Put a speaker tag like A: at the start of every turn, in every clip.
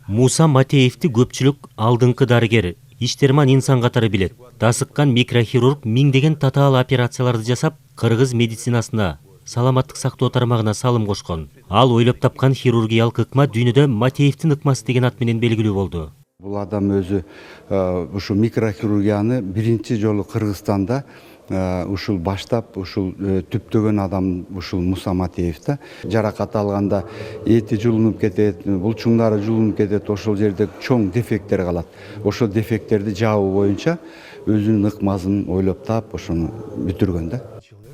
A: Муса Матеевти көпчүлүк алдыңкы дарыгер, иштерман инсан катары билет. Дасыккан микрохирург миңдеген татаал операцияларды жасап, кыргыз медицинасына, саламаттык сактоо тармагына салым кошкон. Ал ойлоп тапкан хирургиялык ыкма дүйнөдө Матеевтин ыкмасы деген ат менен белгилүү болду.
B: Бул адам өзү ушу микрохирургияны биринчи жолу Кыргызстанда ушул баштап, ушул түптөгөн адам ушул Муса Матеев да. Жаракат алганда эти жулунуп кетет, булчуңдары жулунуп кетет, ошол жерде чоң дефекттер калат. Ошол дефекттерди жабуу боюнча өзүнүн ыкмасын ойлоп таап, ошону бүтүргөн да.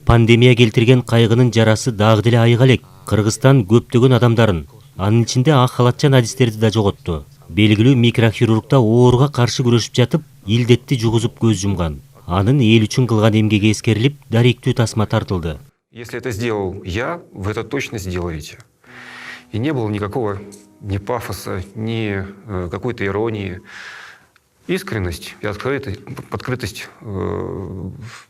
A: Пандемия келтирген кайгынын жарасы дагы деле айыга элек. Кыргызстан көптөгөн адамдарын, анын ичинде ак халатчан адистерди да жоготту. Белгилүү микрохирургда ооруга каршы күрөшүп жатып, илдетти жугузуп көз жумган. Анын эл үчүн кылган эмгеги эскерилип, даректүү тасма тартылды.
C: Если это сделал я, вы это точно сделаете. И не было никакого ни пафоса, ни какой-то иронии. Искренность и открытость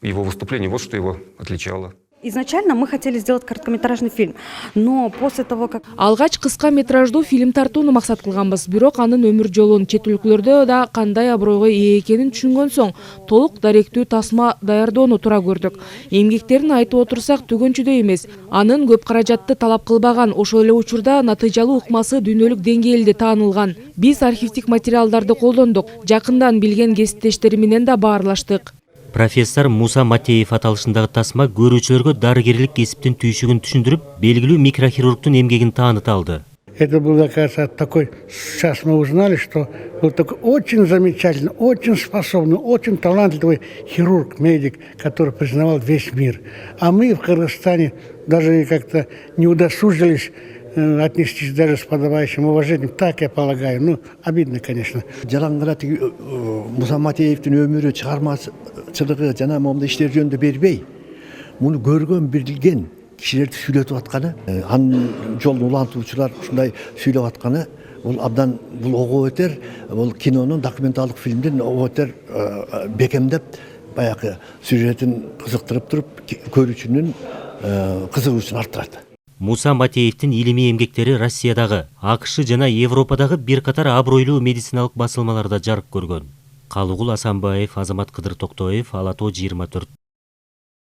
C: его выступления, вот что его отличало.
D: Изначально мы хотели сделать короткометражный фильм, но после того, как...
E: Алгач кыска метраждуу фильм тартууну максат кылганбыз, бирок анын өмүр жолун чет өлкөлөрдө да кандай абройго ээ экенин түшүнгөн соң толук даректүү тасма даярдоону туура көрдүк. Эмгектерин айтып отурсак түгөнчүдөй эмес, анын көп каражатты талап кылбаган, ошол эле учурда натыйжалуу ыкмасы дүйнөлүк деңгээлде таанылган. Биз архивдик материалдарды колдондук, жакындан билген кесиптештери менен да баарлаштык.
A: Профессор Муса Матеев аталышындагы тасма көрүүчүлөргө дарыгерлик кесиптин түйшүгүн түшүндүрүп, белгилүү микрохирургтун эмгегин тааныта алды.
F: Это было, кажется, такой, сейчас мы узнали, что был такой очень замечательный, очень способный, очень талантливый хирург, медик, который признавал весь мир. А мы в Кыргызстане даже как-то не удосужились отнестись даже с подобающим уважением, так я полагаю. Ну, обидно, конечно.
G: Жалаңгыра тиги Муса Матеевдин өмүрү, чыгармачылыгы жана момундай иштер жөнүндө бербей, муну көргөн, билген кишилерди сүйлөтүп атканы, анын жолун улантуучулар ушундай сүйлөп атканы, бул абдан бул ого өтер, бул кинонун, документалдык фильмдин ого өтер бекемдеп, баягы сюжетин кызыктырып туруп, көрүүчүнүн кызыгуусун арттырат.
A: Муса Матеевтин илимий эмгектери Россиядагы, АКШ жана Европадагы бир катар абройлуу медициналык басылмаларда жарык көргөн. Калыгул Асанбаев, Азамат Кыдыр Токтоев, Ала Тоо 24.